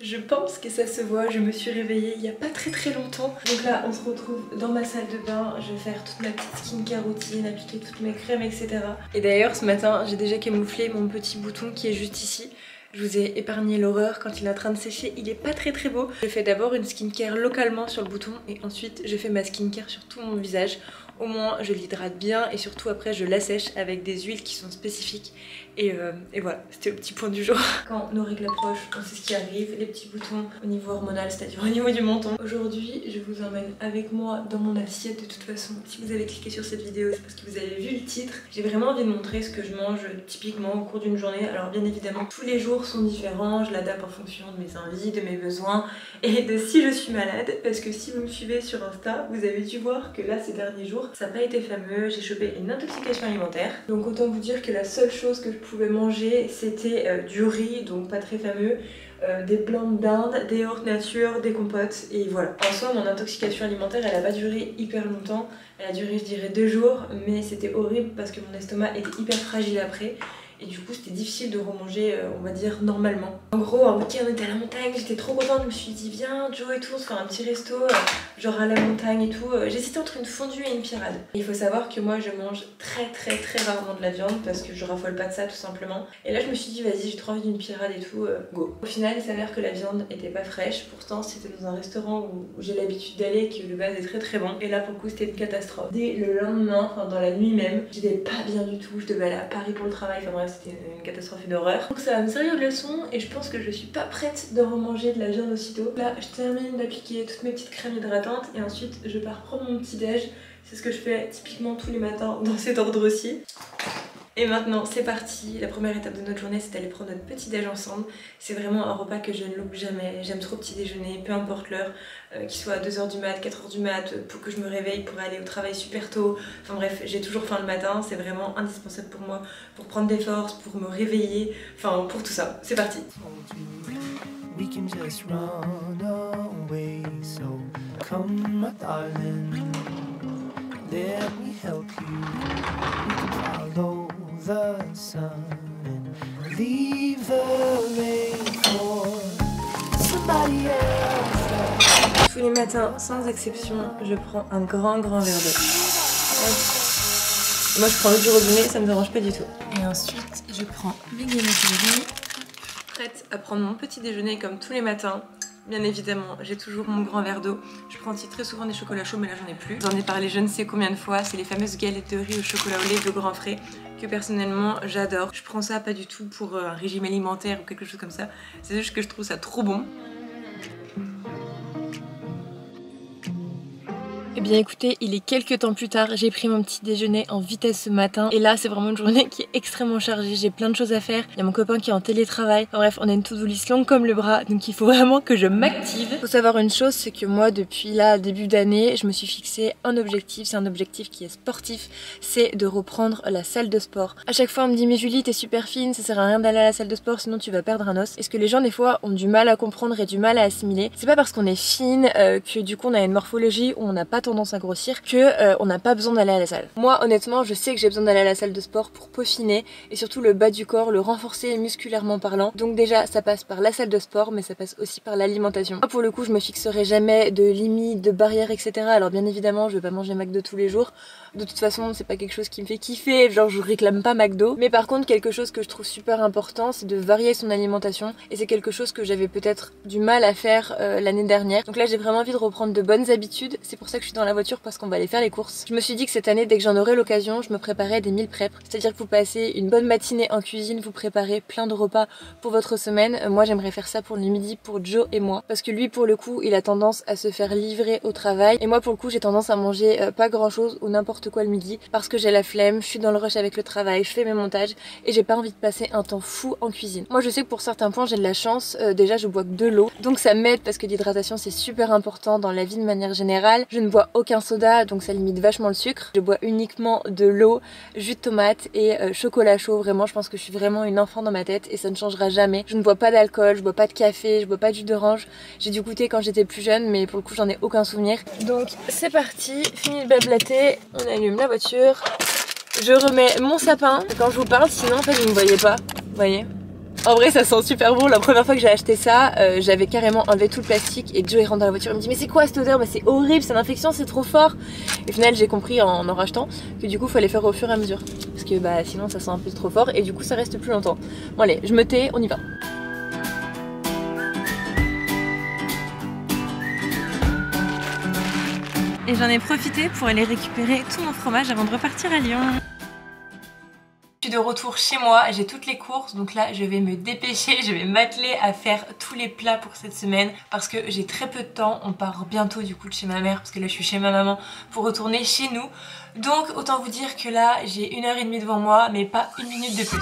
Je pense que ça se voit, je me suis réveillée il y a pas très longtemps. Donc là on se retrouve dans ma salle de bain, je vais faire toute ma petite skincare routine, appliquer toutes mes crèmes, etc. Et d'ailleurs ce matin j'ai déjà camouflé mon petit bouton qui est juste ici. Je vous ai épargné l'horreur quand il est en train de sécher, il est pas très beau. Je fais d'abord une skincare localement sur le bouton et ensuite je fais ma skincare sur tout mon visage. Au moins je l'hydrate bien et surtout après je l'assèche avec des huiles qui sont spécifiques. Et voilà, c'était le petit point du jour. Quand nos règles approchent, on sait ce qui arrive, les petits boutons au niveau hormonal, c'est-à-dire au niveau du menton. Aujourd'hui, je vous emmène avec moi dans mon assiette. De toute façon, si vous avez cliqué sur cette vidéo, c'est parce que vous avez vu le titre. J'ai vraiment envie de montrer ce que je mange typiquement au cours d'une journée. Alors bien évidemment, tous les jours sont différents, je l'adapte en fonction de mes envies, de mes besoins et de si je suis malade. Parce que si vous me suivez sur Insta, vous avez dû voir que là, ces derniers jours, ça n'a pas été fameux. J'ai chopé une intoxication alimentaire. Donc autant vous dire que la seule chose que je pouvais manger c'était du riz, donc pas très fameux, des blancs d'Inde, des yaourts nature, des compotes et voilà. En soi mon intoxication alimentaire elle a pas duré hyper longtemps, elle a duré je dirais 2 jours, mais c'était horrible parce que mon estomac était hyper fragile après. Et du coup c'était difficile de remanger on va dire normalement. En gros un week-end on était à la montagne, j'étais trop contente, je me suis dit viens Joe et tout, on se fait un petit resto genre à la montagne et tout. J'hésitais entre une fondue et une pirade. Il faut savoir que moi je mange très rarement de la viande parce que je raffole pas de ça tout simplement. Et là je me suis dit vas-y j'ai trop envie d'une pirade et tout, go. Au final il s'avère que la viande était pas fraîche, pourtant c'était dans un restaurant où j'ai l'habitude d'aller qui de base est très bon. Et là pour le coup c'était une catastrophe. Dès le lendemain, enfin dans la nuit même, j'étais pas bien du tout, je devais aller à Paris pour le travail, enfin bref c'était une catastrophe et d'horreur. Donc ça va me servir de leçon et je pense que je suis pas prête de remanger de la viande aussitôt. Là je termine d'appliquer toutes mes petites crèmes hydratantes et ensuite je pars prendre mon petit déj. C'est ce que je fais typiquement tous les matins dans cet ordre aussi. Et maintenant c'est parti, la première étape de notre journée c'est d'aller prendre notre petit déj ensemble. C'est vraiment un repas que je ne loupe jamais, j'aime trop petit déjeuner, peu importe l'heure, qu'il soit à 2h du mat, 4h du mat, pour que je me réveille pour aller au travail super tôt. Enfin bref, j'ai toujours faim le matin, c'est vraiment indispensable pour moi, pour prendre des forces, pour me réveiller, enfin pour tout ça. C'est parti. We can just run away, so come my darling, let me help you. We can follow the sun and leave the rain for somebody else. Tous les matins, sans exception, je prends un grand verre d'eau. Moi je prends l'eau du robinet, ça me dérange pas du tout. Et ensuite, je prends mes galettes de riz. Prête à prendre mon petit déjeuner comme tous les matins. Bien évidemment, j'ai toujours mon grand verre d'eau. Je prends aussi très souvent des chocolats chauds, mais là j'en ai plus. J'en ai parlé je ne sais combien de fois. C'est les fameuses galettes de riz au chocolat au lait de Grand Frais que personnellement j'adore. Je prends ça pas du tout pour un régime alimentaire ou quelque chose comme ça. C'est juste que je trouve ça trop bon. Eh bien écoutez, il est quelques temps plus tard, j'ai pris mon petit déjeuner en vitesse ce matin et là c'est vraiment une journée qui est extrêmement chargée, j'ai plein de choses à faire, il y a mon copain qui est en télétravail, enfin, bref on a une to-do list longue comme le bras donc il faut vraiment que je m'active. Faut savoir une chose, c'est que moi depuis là début d'année je me suis fixé un objectif, c'est un objectif qui est sportif, c'est de reprendre la salle de sport. À chaque fois on me dit mais Julie t'es super fine, ça sert à rien d'aller à la salle de sport sinon tu vas perdre un os. Et ce que les gens des fois ont du mal à comprendre et du mal à assimiler, c'est pas parce qu'on est fine que du coup on a une morphologie où on n'a pas tendance à grossir que on n'a pas besoin d'aller à la salle. Moi honnêtement je sais que j'ai besoin d'aller à la salle de sport pour peaufiner et surtout le bas du corps, le renforcer musculairement parlant. Donc déjà ça passe par la salle de sport mais ça passe aussi par l'alimentation. Moi pour le coup je me fixerai jamais de limites, de barrières etc. Alors bien évidemment je vais pas manger McDo tous les jours. De toute façon c'est pas quelque chose qui me fait kiffer, genre je réclame pas McDo. Mais par contre quelque chose que je trouve super important c'est de varier son alimentation et c'est quelque chose que j'avais peut-être du mal à faire l'année dernière. Donc là j'ai vraiment envie de reprendre de bonnes habitudes. C'est pour ça que je suis dans la voiture parce qu'on va aller faire les courses. Je me suis dit que cette année dès que j'en aurai l'occasion je me préparais des meal prep. C'est-à-dire que vous passez une bonne matinée en cuisine, vous préparez plein de repas pour votre semaine. Moi j'aimerais faire ça pour le midi pour Joe et moi. Parce que lui pour le coup il a tendance à se faire livrer au travail. Et moi pour le coup j'ai tendance à manger pas grand chose ou n'importe quoi le midi. Parce que j'ai la flemme, je suis dans le rush avec le travail, je fais mes montages et j'ai pas envie de passer un temps fou en cuisine. Moi je sais que pour certains points j'ai de la chance, déjà je bois que de l'eau. Donc ça m'aide parce que l'hydratation c'est super important dans la vie de manière générale. Je ne bois aucun soda donc ça limite vachement le sucre. Je bois uniquement de l'eau, jus de tomate et chocolat chaud. Vraiment je pense que je suis vraiment une enfant dans ma tête et ça ne changera jamais. Je ne bois pas d'alcool, je bois pas de café, je bois pas de jus d'orange. J'ai dû goûter quand j'étais plus jeune mais pour le coup j'en ai aucun souvenir. Donc c'est parti, fini de blablater, on allume la voiture. Je remets mon sapin quand je vous parle sinon en fait vous ne me voyez pas. Vous voyez? En vrai ça sent super bon. La première fois que j'ai acheté ça, j'avais carrément enlevé tout le plastique et Joe il rentre dans la voiture, il me dit mais c'est quoi cette odeur? Mais c'est horrible, c'est une infection, c'est trop fort. Et au final j'ai compris en rachetant que du coup il fallait faire au fur et à mesure. Parce que bah sinon ça sent un peu trop fort et du coup ça reste plus longtemps. Bon allez, je me tais, on y va. Et j'en ai profité pour aller récupérer tout mon fromage avant de repartir à Lyon. Je suis de retour chez moi, j'ai toutes les courses, donc là je vais me dépêcher, je vais m'atteler à faire tous les plats pour cette semaine parce que j'ai très peu de temps. On part bientôt du coup de chez ma mère parce que là je suis chez ma maman pour retourner chez nous. Donc autant vous dire que là j'ai 1h30 devant moi mais pas une minute de plus.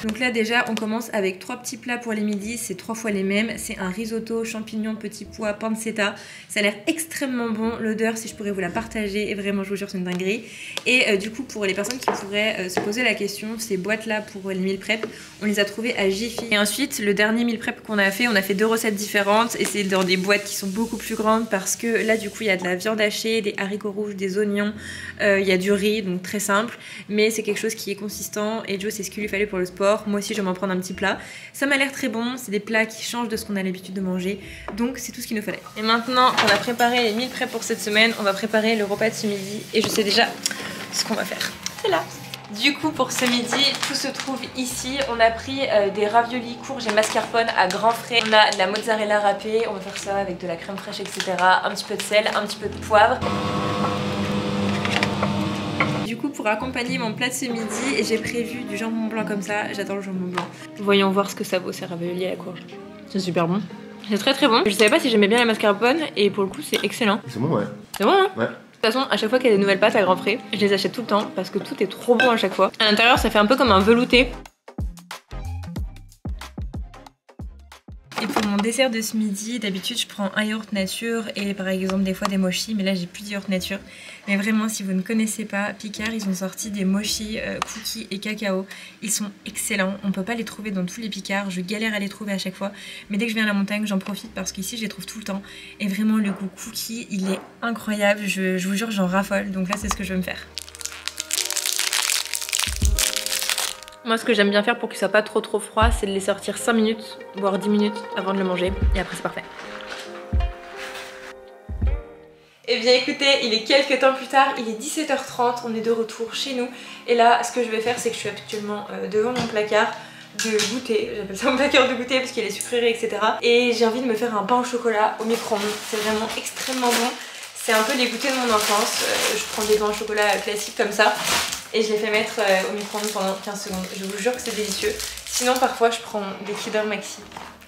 Donc là déjà on commence avec 3 petits plats pour les midis, c'est 3 fois les mêmes. C'est un risotto, champignons, petits pois, pancetta. Ça a l'air extrêmement bon, l'odeur si je pourrais vous la partager et vraiment je vous jure c'est une dinguerie. Et du coup pour les personnes qui pourraient se poser la question, ces boîtes là pour les meal prep, on les a trouvées à Jiffy. Et ensuite le dernier meal prep qu'on a fait 2 recettes différentes et c'est dans des boîtes qui sont beaucoup plus grandes parce que là du coup il y a de la viande hachée, des haricots rouges, des oignons, il y a du riz donc très simple. Mais c'est quelque chose qui est consistant et Joe c'est ce qu'il lui fallait pour le sport. Moi aussi je vais m'en prendre un petit plat. Ça m'a l'air très bon, c'est des plats qui changent de ce qu'on a l'habitude de manger. Donc c'est tout ce qu'il nous fallait. Et maintenant qu'on a préparé les meal prep pour cette semaine, on va préparer le repas de ce midi. Et je sais déjà ce qu'on va faire. C'est là. Du coup pour ce midi, tout se trouve ici. On a pris des raviolis courges et mascarpone à grands frais. On a de la mozzarella râpée, on va faire ça avec de la crème fraîche etc. Un petit peu de sel, un petit peu de poivre. Du coup pour accompagner mon plat de ce midi, j'ai prévu du jambon blanc comme ça, j'adore le jambon blanc. Voyons voir ce que ça vaut ces raviolis à la courge. C'est super bon. C'est très très bon. Je savais pas si j'aimais bien la mascarpone et pour le coup c'est excellent. C'est bon ouais. C'est bon hein? Ouais. De toute façon à chaque fois qu'il y a des nouvelles pâtes à grands frais, je les achète tout le temps parce que tout est trop bon à chaque fois. À l'intérieur ça fait un peu comme un velouté. Et pour mon dessert de ce midi, d'habitude je prends un yaourt nature et par exemple des fois des mochis, mais là j'ai plus de yaourt nature. Mais vraiment si vous ne connaissez pas, Picard ils ont sorti des mochis cookies et cacao. Ils sont excellents, on peut pas les trouver dans tous les Picard, je galère à les trouver à chaque fois. Mais dès que je viens à la montagne j'en profite parce qu'ici je les trouve tout le temps. Et vraiment le goût cookie il est incroyable, je vous jure j'en raffole, donc là c'est ce que je vais me faire. Moi ce que j'aime bien faire pour qu'il soit pas trop froid, c'est de les sortir 5 minutes, voire 10 minutes avant de le manger et après c'est parfait. Et bien écoutez, il est quelques temps plus tard, il est 17h30, on est de retour chez nous. Et là ce que je vais faire c'est que je suis actuellement devant mon placard de goûter, j'appelle ça mon placard de goûter parce qu'il y a les sucreries etc. Et j'ai envie de me faire un pain au chocolat au micro-ondes, c'est vraiment extrêmement bon. C'est un peu les goûters de mon enfance, je prends des pains au chocolat classiques comme ça. Et je les fais mettre au micro-ondes pendant 15 secondes. Je vous jure que c'est délicieux. Sinon parfois je prends des Kinder Maxi.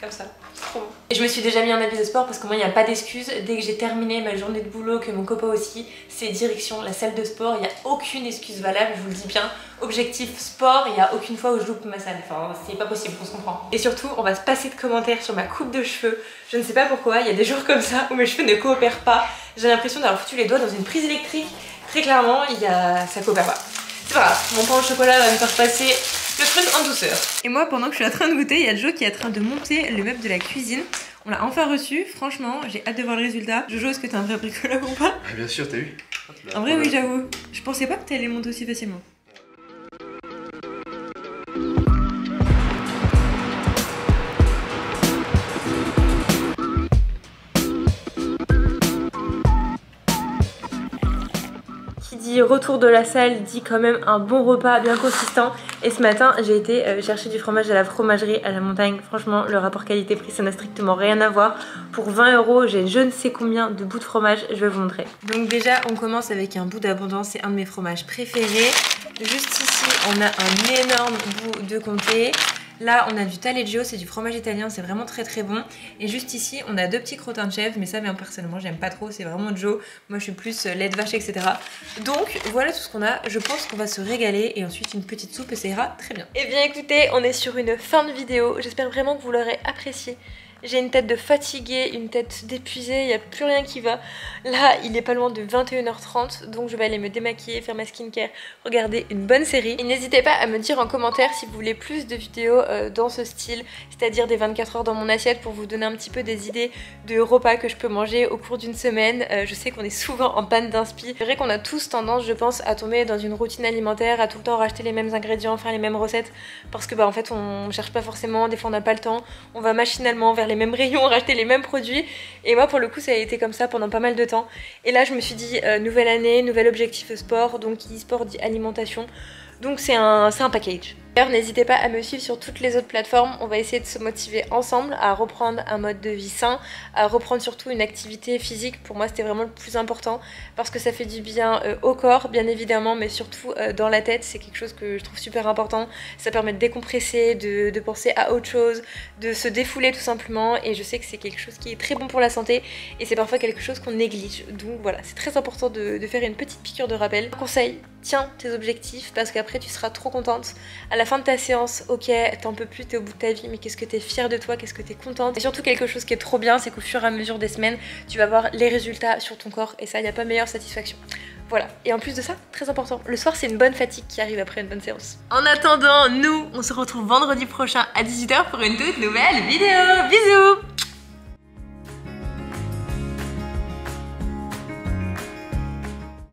Comme ça. C'est trop bon. Et je me suis déjà mis en habit de sport parce que moi il n'y a pas d'excuse. Dès que j'ai terminé ma journée de boulot, que mon copain aussi, c'est direction la salle de sport. Il n'y a aucune excuse valable, je vous le dis bien. Objectif sport, il n'y a aucune fois où je loupe ma salle. Enfin c'est pas possible, on se comprend. Et surtout on va se passer de commentaires sur ma coupe de cheveux. Je ne sais pas pourquoi, il y a des jours comme ça où mes cheveux ne coopèrent pas. J'ai l'impression d'avoir foutu les doigts dans une prise électrique. Très clairement, ça coopère pas. C'est pas grave, mon pain au chocolat va me faire passer le truc en douceur. Et moi pendant que je suis en train de goûter, il y a Joe qui est en train de monter le meuble de la cuisine. On l'a enfin reçu, franchement j'ai hâte de voir le résultat. Jojo, est-ce que t'es un vrai bricoleur ou pas? Bien sûr, t'as vu? En vrai oui j'avoue. Je pensais pas que t'allais monter aussi facilement. Dit retour de la salle dit quand même un bon repas bien consistant. Et ce matin j'ai été chercher du fromage à la fromagerie à la montagne. Franchement le rapport qualité-prix ça n'a strictement rien à voir. Pour 20 € j'ai je ne sais combien de bouts de fromage, je vais vous montrer. Donc déjà on commence avec un bout d'abondance, c'est un de mes fromages préférés. Juste ici on a un énorme bout de comté. Là on a du taleggio, c'est du fromage italien, c'est vraiment très très bon. Et juste ici on a 2 petits crottins de chèvre, mais ça bien personnellement j'aime pas trop, c'est vraiment Joe. Moi je suis plus lait de vache etc. Donc voilà tout ce qu'on a, je pense qu'on va se régaler. Et ensuite une petite soupe et ça ira très bien. Et bien écoutez, on est sur une fin de vidéo, j'espère vraiment que vous l'aurez apprécié. J'ai une tête de fatiguée, une tête d'épuisée, il n'y a plus rien qui va. Là, il est pas loin de 21h30, donc je vais aller me démaquiller, faire ma skincare, regarder une bonne série. Et n'hésitez pas à me dire en commentaire si vous voulez plus de vidéos dans ce style, c'est-à-dire des 24 heures dans mon assiette pour vous donner un petit peu des idées de repas que je peux manger au cours d'une semaine. Je sais qu'on est souvent en panne d'inspi. C'est vrai qu'on a tous tendance, je pense, à tomber dans une routine alimentaire, à tout le temps racheter les mêmes ingrédients, faire les mêmes recettes, parce que en fait on cherche pas forcément, des fois on n'a pas le temps, on va machinalement vers les mêmes rayons, racheter les mêmes produits. Et moi pour le coup ça a été comme ça pendant pas mal de temps. Et là je me suis dit nouvelle année, nouvel objectif sport, donc e-sport dit alimentation. Donc c'est un package. D'ailleurs n'hésitez pas à me suivre sur toutes les autres plateformes, on va essayer de se motiver ensemble à reprendre un mode de vie sain, à reprendre surtout une activité physique. Pour moi c'était vraiment le plus important parce que ça fait du bien au corps bien évidemment, mais surtout dans la tête, c'est quelque chose que je trouve super important. Ça permet de décompresser, de penser à autre chose, de se défouler tout simplement, et je sais que c'est quelque chose qui est très bon pour la santé et c'est parfois quelque chose qu'on néglige. Donc voilà, c'est très important de faire une petite piqûre de rappel. Conseil, tiens tes objectifs parce qu'après tu seras trop contente. À la fin de ta séance, ok, t'en peux plus, t'es au bout de ta vie, mais qu'est-ce que t'es fière de toi, qu'est-ce que t'es contente. Et surtout quelque chose qui est trop bien, c'est qu'au fur et à mesure des semaines, tu vas voir les résultats sur ton corps et ça, il n'y a pas meilleure satisfaction. Voilà, et en plus de ça, très important, le soir c'est une bonne fatigue qui arrive après une bonne séance. En attendant, nous, on se retrouve vendredi prochain à 18h pour une toute nouvelle vidéo. Bisous!